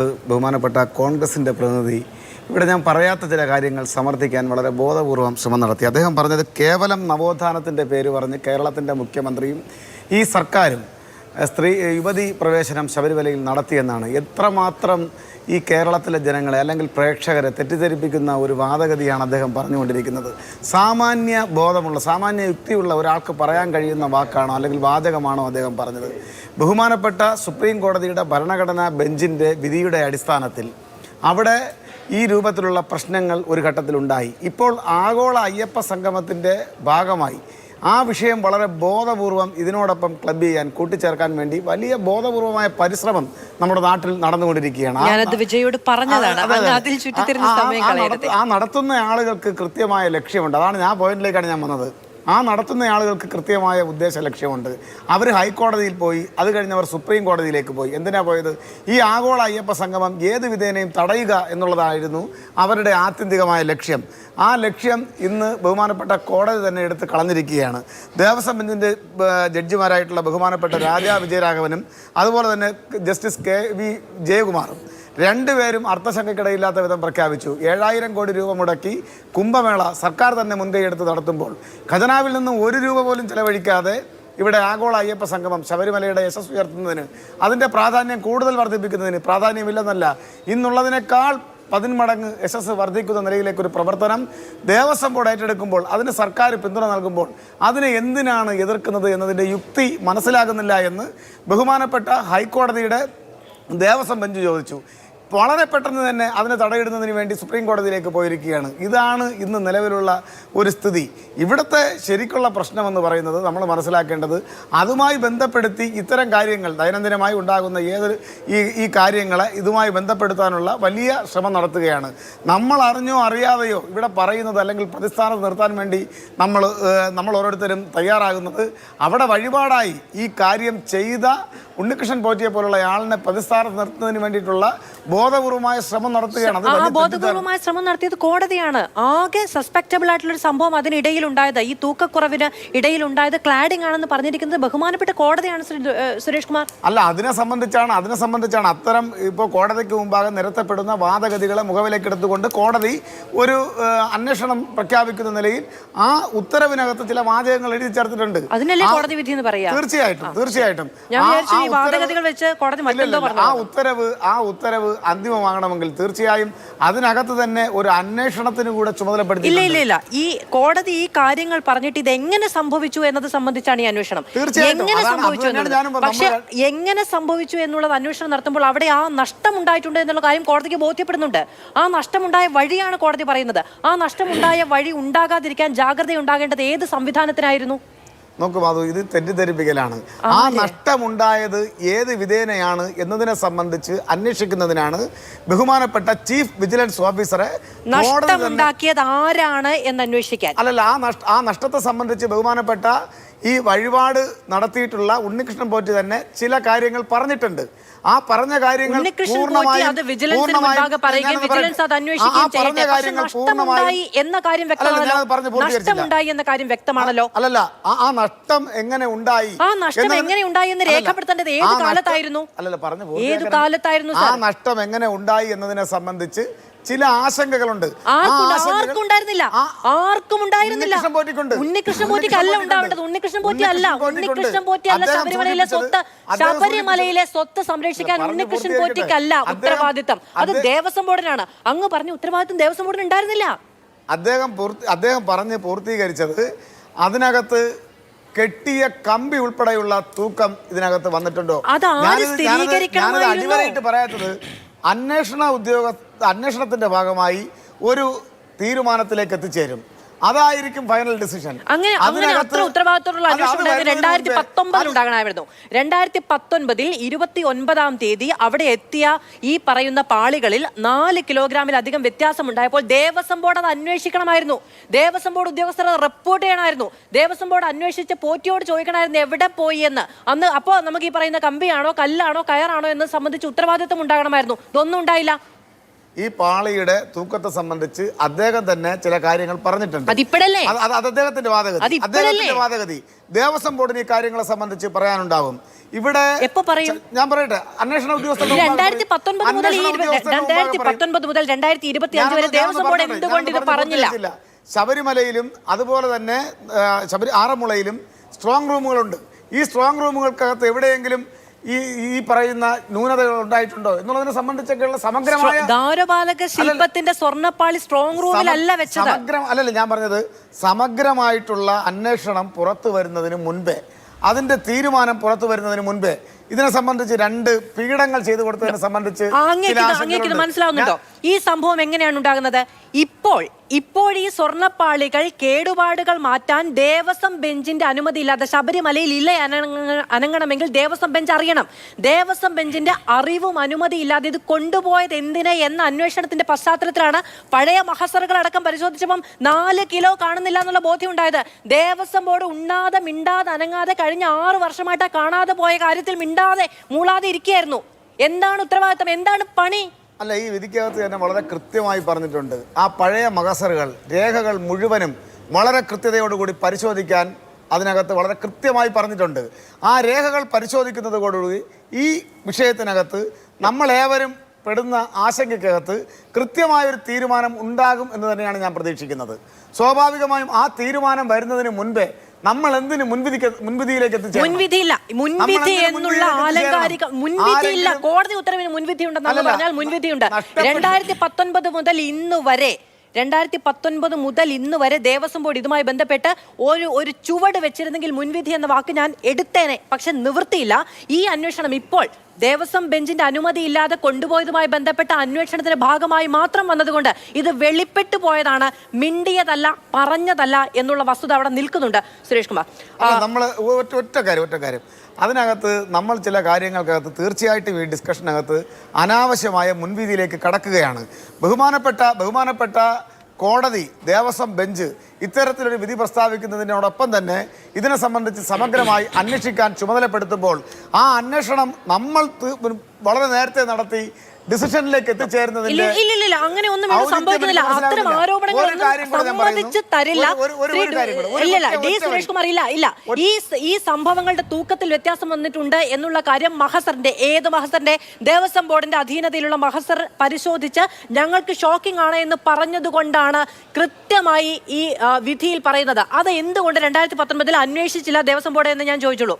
ബഹുമാനപ്പെട്ട കോൺഗ്രസിൻ്റെ പ്രതിനിധി ഇവിടെ ഞാൻ പറയാത്ത ചില കാര്യങ്ങൾ സമർത്ഥിക്കാൻ വളരെ ബോധപൂർവം ശ്രമം നടത്തി. അദ്ദേഹം പറഞ്ഞത് കേവലം നവോത്ഥാനത്തിൻ്റെ പേര് പറഞ്ഞ് കേരളത്തിൻ്റെ മുഖ്യമന്ത്രിയും ഈ സർക്കാരും യുവതി പ്രവേശനം ശബരിമലയിൽ നടത്തിയെന്നാണ്. എത്രമാത്രം ഈ കേരളത്തിലെ ജനങ്ങളെ അല്ലെങ്കിൽ പ്രേക്ഷകരെ തെറ്റിദ്ധരിപ്പിക്കുന്ന ഒരു വാദഗതിയാണ് അദ്ദേഹം പറഞ്ഞുകൊണ്ടിരിക്കുന്നത്. സാമാന്യ ബോധമുള്ള സാമാന്യ യുക്തിയുള്ള ഒരാൾക്ക് പറയാൻ കഴിയുന്ന വാക്കാണോ അല്ലെങ്കിൽ വാചകമാണോ അദ്ദേഹം പറഞ്ഞത്? ബഹുമാനപ്പെട്ട സുപ്രീം കോടതിയുടെ ഭരണഘടനാ ബെഞ്ചിൻ്റെ വിധിയുടെ അടിസ്ഥാനത്തിൽ അവിടെ ഈ രൂപത്തിലുള്ള പ്രശ്നങ്ങൾ ഒരു ഘട്ടത്തിലുണ്ടായി. ഇപ്പോൾ ആഗോള അയ്യപ്പ സംഗമത്തിൻ്റെ ഭാഗമായി ആ വിഷയം വളരെ ബോധപൂർവം ഇതിനോടൊപ്പം ക്ലബ് ചെയ്യാൻ കൂട്ടിച്ചേർക്കാൻ വേണ്ടി വലിയ ബോധപൂർവമായ പരിശ്രമം നമ്മുടെ നാട്ടിൽ നടന്നുകൊണ്ടിരിക്കുകയാണ്. ആ നടത്തുന്ന ആളുകൾക്ക് കൃത്യമായ ലക്ഷ്യമുണ്ട്. അതാണ് ഞാൻ പോയിന്റിലേക്കാണ് ഞാൻ വന്നത്. ആ നടത്തുന്ന ആളുകൾക്ക് കൃത്യമായ ഉദ്ദേശ ലക്ഷ്യമുണ്ട്. അവർ ഹൈക്കോടതിയിൽ പോയി, അത് കഴിഞ്ഞവർ സുപ്രീം കോടതിയിലേക്ക് പോയി. എന്തിനാ പോയത്? ഈ ആഗോള അയ്യപ്പ സംഗമം ഏത് വിധേനയും തടയുക എന്നുള്ളതായിരുന്നു അവരുടെ ആത്യന്തികമായ ലക്ഷ്യം. ആ ലക്ഷ്യം ഇന്ന് ബഹുമാനപ്പെട്ട കോടതി തന്നെ എടുത്ത് കളഞ്ഞിരിക്കുകയാണ്. ദേവസ്വം ബെഞ്ചിൻ്റെ ജഡ്ജിമാരായിട്ടുള്ള ബഹുമാനപ്പെട്ട രാജാ വിജയരാഘവനും അതുപോലെ തന്നെ ജസ്റ്റിസ് KV ജയകുമാറും രണ്ടുപേരും അർത്ഥശങ്കയ്ക്കിടയില്ലാത്ത വിധം പ്രഖ്യാപിച്ചു. 7000 കോടി രൂപ മുടക്കി കുംഭമേള സർക്കാർ തന്നെ മുൻകൈയെടുത്ത് നടത്തുമ്പോൾ ഖജനാവിൽ നിന്നും 1 രൂപ പോലും ചെലവഴിക്കാതെ ഇവിടെ ആഗോള അയ്യപ്പ സംഗമം ശബരിമലയുടെ യശസ് ഉയർത്തുന്നതിന്, അതിൻ്റെ പ്രാധാന്യം കൂടുതൽ വർദ്ധിപ്പിക്കുന്നതിന്, പ്രാധാന്യമില്ലെന്നല്ല, ഇന്നുള്ളതിനേക്കാൾ 10 മടങ്ങ് യശസ് വർദ്ധിക്കുന്ന നിലയിലേക്കൊരു പ്രവർത്തനം ദേവസ്വം ബോർഡ് ഏറ്റെടുക്കുമ്പോൾ, അതിന് സർക്കാർ പിന്തുണ നൽകുമ്പോൾ അതിനെ എന്തിനാണ് എതിർക്കുന്നത് എന്നതിൻ്റെ യുക്തി മനസ്സിലാകുന്നില്ല എന്ന് ബഹുമാനപ്പെട്ട ഹൈക്കോടതിയുടെ ദേവസ്വം ബെഞ്ച് ചോദിച്ചു. വളരെ പെട്ടെന്ന് തന്നെ അതിനെ തടയിടുന്നതിന് വേണ്ടി സുപ്രീം കോടതിയിലേക്ക് പോയിരിക്കുകയാണ്. ഇതാണ് ഇന്ന് നിലവിലുള്ള ഒരു സ്ഥിതി. ഇവിടുത്തെ ശരിക്കുള്ള പ്രശ്നമെന്ന് പറയുന്നത് നമ്മൾ മനസ്സിലാക്കേണ്ടത്, അതുമായി ബന്ധപ്പെടുത്തി ഇത്തരം കാര്യങ്ങൾ ദൈനംദിനമായി ഉണ്ടാകുന്ന ഈ കാര്യങ്ങളെ ഇതുമായി ബന്ധപ്പെടുത്താനുള്ള വലിയ ശ്രമം നടത്തുകയാണ്. നമ്മൾ അറിഞ്ഞോ അറിയാതെയോ ഇവിടെ പറയുന്നത് അല്ലെങ്കിൽ പ്രതിസ്ഥാനത്ത് നിർത്താൻ വേണ്ടി നമ്മൾ ഓരോരുത്തരും തയ്യാറാകുന്നത് അവിടെ വഴിപാടായി ഈ കാര്യം ചെയ്ത ഉണ്ണികൃഷ്ണൻ പോറ്റിയെ പോലുള്ള ആളിനെ പ്രതിസ്ഥാനത്ത് നിർത്തുന്നതിന് വേണ്ടിയിട്ടുള്ള ബോധപൂർവമായ ശ്രമം നടത്തുകയാണ്. ബോധപൂർവമായ ശ്രമം നടത്തിയത് കോടതിയാണ്. ആകെ സസ്പെക്ടബിൾ ആയിട്ടുള്ള ഒരു സംഭവം അതിനിടയിൽ ഉണ്ടായത്, ഈ തൂക്കക്കുറവിന് ഇടയിൽ ഉണ്ടായത് ക്ലാഡിംഗ് ആണെന്ന് പറഞ്ഞിരിക്കുന്നത് ബഹുമാനപ്പെട്ട കോടതിയാണ്. സുരേഷ് കുമാർ അല്ല, അതിനെ സംബന്ധിച്ചാണ് അത്തരം ഇപ്പോൾ കോടതിക്ക് മുമ്പാകെ നിരത്തപ്പെടുന്ന വാദഗതികളെ മുഖവിലേക്കെടുത്തുകൊണ്ട് കോടതി ഒരു അന്വേഷണം പ്രഖ്യാപിക്കുന്ന നിലയിൽ ആ ഉത്തരവിനകത്ത് ചില വാചകങ്ങൾ എഴുതി ചേർത്തിട്ടുണ്ട്. അതിനല്ലേ കോടതി വിധി എന്ന് പറയാം. തീർച്ചയായിട്ടും ആ ഉത്തരവ് അന്തിമമാകണമെങ്കിൽ തീർച്ചയായും അതിനകത്ത് തന്നെ ഒരു അന്വേഷണത്തിന് കൂടെ ചുമതലപ്പെടുത്തി. ഇല്ല, ഈ കോടതി ഈ കാര്യങ്ങൾ പറഞ്ഞിട്ട് ഇത് എങ്ങനെ സംഭവിച്ചു എന്നത് സംബന്ധിച്ചാണ് ഈ അന്വേഷണം. പക്ഷെ എങ്ങനെ സംഭവിച്ചു എന്നുള്ളത് അന്വേഷണം നടത്തുമ്പോൾ അവിടെ ആ നഷ്ടം ഉണ്ടായിട്ടുണ്ട് എന്നുള്ള കാര്യം കോടതിക്ക് ബോധ്യപ്പെടുന്നുണ്ട്. ആ നഷ്ടമുണ്ടായ വഴിയാണ് കോടതി പറയുന്നത്. ആ നഷ്ടമുണ്ടായ വഴി ഉണ്ടാകാതിരിക്കാൻ ജാഗ്രത ഉണ്ടാകേണ്ടത് ഏത് സംവിധാനത്തിനായിരുന്നു? നോക്കൂ മാധു, ഇത് തെറ്റിദ്ധരിപ്പിക്കലാണ്. ആ നഷ്ടമുണ്ടായത് ഏത് വിധേനയാണ് എന്നതിനെ സംബന്ധിച്ച് അന്വേഷിക്കുന്നതിനാണ് ബഹുമാനപ്പെട്ട ചീഫ് വിജിലൻസ് ഓഫീസറെ നഷ്ടമുണ്ടാക്കിയത് ആരാണ് എന്ന് അന്വേഷിക്കാൻ. അല്ലല്ല, ആ നഷ്ടത്തെ സംബന്ധിച്ച് ബഹുമാനപ്പെട്ട ഈ വഴിപാട് നടത്തിയിട്ടുള്ള ഉണ്ണികൃഷ്ണൻ പോറ്റി തന്നെ ചില കാര്യങ്ങൾ പറഞ്ഞിട്ടുണ്ട്. ആ പറഞ്ഞ കാര്യങ്ങൾ വ്യക്തമാണല്ലോ. അല്ലല്ല, ആ നഷ്ടം എങ്ങനെ ഉണ്ടായി, ആ നഷ്ടം എങ്ങനെ ഉണ്ടായി എന്ന് രേഖപ്പെടുത്തേണ്ടത് ഏത് കാലത്തായിരുന്നു? ഏത് കാലത്തായിരുന്നു? ആ നഷ്ടം എങ്ങനെ ഉണ്ടായി എന്നതിനെ സംബന്ധിച്ച് ചില ആശങ്കകളുണ്ട്. ആർക്കും ഉണ്ടായിരുന്നില്ല. ഉണ്ണികൃഷ്ണൻ പോറ്റിക്ക് അല്ല ഉണ്ടാവേണ്ടത്. ഉണ്ണികൃഷ്ണൻ പോറ്റി അല്ല ശബരിമലയിലെ സ്വത്ത് സംരക്ഷിക്കാൻ ഉണ്ണികൃഷ്ണൻ പോറ്റിക്കല്ല ഉത്തരവാദിത്തം. അത് ദേവസ്വം ബോർഡിനാണ്. അങ്ങ് പറഞ്ഞ ഉത്തരവാദിത്തം ദേവസ്വം ബോർഡിന് ഉണ്ടായിരുന്നില്ല. അദ്ദേഹം പറഞ്ഞ് പൂർത്തീകരിച്ചത് അതിനകത്ത് കെട്ടിയ കമ്പി ഉൾപ്പെടെയുള്ള തൂക്കം ഇതിനകത്ത് വന്നിട്ടുണ്ടോ? ഞാനത് അടിവരയിട്ട് പറയാത്തത് അന്വേഷണത്തിന്റെ ഭാഗമായി ഒരു തീരുമാനത്തിലേക്ക് എത്തിച്ചേരും. അതായിരിക്കും ഫൈനൽ ഡിസിഷൻ. അങ്ങനെ അത്ര ഉത്തരവാദിത്തമുള്ള അന്വേഷണം 2019 ഉണ്ടാകണമായിരുന്നു. 2019 29-ാം തീയതി അവിടെ എത്തിയ ഈ പറയുന്ന പാളികളിൽ 4 കിലോഗ്രാമിലധികം വ്യത്യാസം ഉണ്ടായപ്പോൾ ദേവസ്വം ബോർഡ് അത് അന്വേഷിക്കണമായിരുന്നു. ദേവസ്വം ബോർഡ് ഉദ്യോഗസ്ഥർ റിപ്പോർട്ട് ചെയ്യണമായിരുന്നു. ദേവസ്വം ബോർഡ് അന്വേഷിച്ച് പോറ്റിയോട് ചോദിക്കണമായിരുന്നു എവിടെ പോയി എന്ന്. അന്ന് അപ്പോൾ നമുക്ക് ഈ പറയുന്ന കമ്പിയാണോ കല്ലാണോ കയറാണോ എന്ന് സംബന്ധിച്ച് ഉത്തരവാദിത്തം ഉണ്ടാകണമായിരുന്നു. ഇതൊന്നും ഉണ്ടായില്ല. ഈ പാളിയുടെ തൂക്കത്തെ സംബന്ധിച്ച് അദ്ദേഹം തന്നെ ചില കാര്യങ്ങൾ പറഞ്ഞിട്ടുണ്ട്. അത് അദ്ദേഹത്തിന്റെ വാദഗതി. ദേവസ്വം ബോർഡിന് ഈ കാര്യങ്ങളെ സംബന്ധിച്ച് പറയാനുണ്ടാവും. ഇവിടെ എപ്പോ പറയും? ഞാൻ പറയട്ടെ, അന്വേഷണ ഉദ്യോഗസ്ഥർ 2019 മുതൽ 2025 വരെ ദേവസ്വം ബോർഡ് എന്തുകൊണ്ട് ഇത് പറഞ്ഞില്ല? ശബരിമലയിലും അതുപോലെ തന്നെ ആറന്മുളയിലും സ്ട്രോങ് റൂമുകളുണ്ട്. ഈ സ്ട്രോങ് റൂമുകൾക്കകത്ത് എവിടെയെങ്കിലും ഈ പറയുന്ന ന്യൂനതകൾ ഉണ്ടായിട്ടുണ്ടോ എന്നുള്ളതിനെ സംബന്ധിച്ചൊക്കെയുള്ള സമഗ്രമായ ദ്വാരപാലക ശില്പത്തിന്റെ സ്വർണ്ണപ്പാളി സ്ട്രോങ് റൂമിലല്ല വെച്ചത്. അല്ലല്ല, ഞാൻ പറഞ്ഞത് സമഗ്രമായിട്ടുള്ള അന്വേഷണം പുറത്തു വരുന്നതിന് മുൻപേ, അതിന്റെ തീരുമാനം പുറത്തു വരുന്നതിന് മുൻപേ ഇതിനെ സംബന്ധിച്ച് 2 പീഡങ്ങൾ ചെയ്തു കൊടുത്തതിനെ സംബന്ധിച്ച് അങ്ങേക്ക് മനസ്സിലാവുന്നുണ്ടോ ഈ സംഭവം എങ്ങനെയാണ് ഉണ്ടാകുന്നത്? ഇപ്പോൾ ഈ സ്വർണ്ണപ്പാളികൾ കേടുപാടുകൾ മാറ്റാൻ ദേവസ്വം ബെഞ്ചിന്റെ അനുമതി ഇല്ലാതെ ശബരിമലയിൽ ഇല്ല അനങ്ങണമെങ്കിൽ ദേവസ്വം ബെഞ്ച് അറിയണം. ദേവസ്വം ബെഞ്ചിന്റെ അറിവും അനുമതി ഇല്ലാതെ ഇത് കൊണ്ടുപോയത് എന്തിനെ എന്ന അന്വേഷണത്തിന്റെ പശ്ചാത്തലത്തിലാണ് പഴയ മഹസറുകൾ അടക്കം പരിശോധിച്ചപ്പം 4 കിലോ കാണുന്നില്ല എന്നുള്ള ബോധ്യം ഉണ്ടായത്. ദേവസ്വം ബോർഡ് ഉണ്ണാതെ മിണ്ടാതെ അനങ്ങാതെ കഴിഞ്ഞ 6 വർഷമായിട്ട് കാണാതെ പോയ കാര്യത്തിൽ മിണ്ടാതെ മൂളാതെ ഇരിക്കുകയായിരുന്നു. എന്താണ് ഉത്തരവാദിത്തം? എന്താണ് പണി? അല്ല, ഈ വിധിക്കകത്ത് തന്നെ വളരെ കൃത്യമായി പറഞ്ഞിട്ടുണ്ട്. ആ പഴയ മഹസറുകൾ, രേഖകൾ മുഴുവനും വളരെ കൃത്യതയോടുകൂടി പരിശോധിക്കാൻ അതിനകത്ത് വളരെ കൃത്യമായി പറഞ്ഞിട്ടുണ്ട്. ആ രേഖകൾ പരിശോധിക്കുന്നതോടുകൂടി ഈ വിഷയത്തിനകത്ത് നമ്മളേവരും പെടുന്ന ആശങ്കയ്ക്കകത്ത് കൃത്യമായൊരു തീരുമാനം ഉണ്ടാകും എന്ന് തന്നെയാണ് ഞാൻ പ്രതീക്ഷിക്കുന്നത്. സ്വാഭാവികമായും ആ തീരുമാനം വരുന്നതിന് മുൻപേ നമ്മൾ എന്തിന് മുൻവിധിയിലേക്ക് എത്തിച്ചേരണം? മുൻവിധി എന്നുള്ള ആലങ്കാരിക മുൻവിധിയില്ല. കോടതി ഉത്തരവിന് മുൻവിധി ഉണ്ടെന്നാണ് പറഞ്ഞാൽ മുൻവിധിയുണ്ട്. 2019 മുതൽ ഇന്ന് വരെ ദേവസ്വം ബോർഡ് ഇതുമായി ബന്ധപ്പെട്ട് ഒരു ചുവട് വെച്ചിരുന്നെങ്കിൽ മുൻവിധി എന്ന വാക്ക് ഞാൻ എടുത്തേനെ. പക്ഷെ നിവൃത്തിയില്ല. ഈ അന്വേഷണം ഇപ്പോൾ ദേവസ്വം ബെഞ്ചിന്റെ അനുമതി ഇല്ലാതെ കൊണ്ടുപോയതുമായി ബന്ധപ്പെട്ട അന്വേഷണത്തിന്റെ ഭാഗമായി മാത്രം വന്നതുകൊണ്ട് ഇത് വെളിപ്പെട്ടു പോയതാണ്, മിണ്ടിയതല്ല, പറഞ്ഞതല്ല എന്നുള്ള വസ്തുത അവിടെ നിൽക്കുന്നുണ്ട്. സുരേഷ് കുമാർ, നമ്മൾ ഒറ്റ കാര്യം അതിനകത്ത് നമ്മൾ ചില കാര്യങ്ങൾക്കകത്ത് തീർച്ചയായിട്ടും ഈ ഡിസ്കഷനകത്ത് അനാവശ്യമായ മുൻവിധിയിലേക്ക് കടക്കുകയാണ്. ബഹുമാനപ്പെട്ട കോടതി, ദേവസ്വം ബെഞ്ച് ഇത്തരത്തിലൊരു വിധി പ്രസ്താവിക്കുന്നതിനോടൊപ്പം തന്നെ ഇതിനെ സംബന്ധിച്ച് സമഗ്രമായി അന്വേഷിക്കാൻ ചുമതലപ്പെടുത്തുമ്പോൾ ആ അന്വേഷണം നമ്മൾ വളരെ നേരത്തെ നടത്തി ഡിസിഷനിലേക്ക് എത്തിച്ചേരുന്നതിന്റെ അങ്ങനെ ഒന്നും സംഭവിക്കുന്നില്ല. അത്തരം ആരോപണങ്ങളൊന്നും സമ്മതിച്ച് തരില്ല. സുരേഷ് കുമാർ, ഇല്ല ഈ സംഭവങ്ങളുടെ തൂക്കത്തിൽ വ്യത്യാസം വന്നിട്ടുണ്ട് എന്നുള്ള കാര്യം ഏത് മഹസറിന്റെ ദേവസ്വം ബോർഡിന്റെ അധീനതയിലുള്ള മഹസർ പരിശോധിച്ച് ഞങ്ങൾക്ക് ഷോക്കിംഗ് ആണ് എന്ന് പറഞ്ഞതുകൊണ്ടാണ് കൃത്യമായി ഈ വിധിയിൽ പറയുന്നത്. അത് എന്തുകൊണ്ട് 2019 അന്വേഷിച്ചില്ല ദേവസ്വം ബോർഡ് എന്ന് ഞാൻ ചോദിച്ചുള്ളൂ.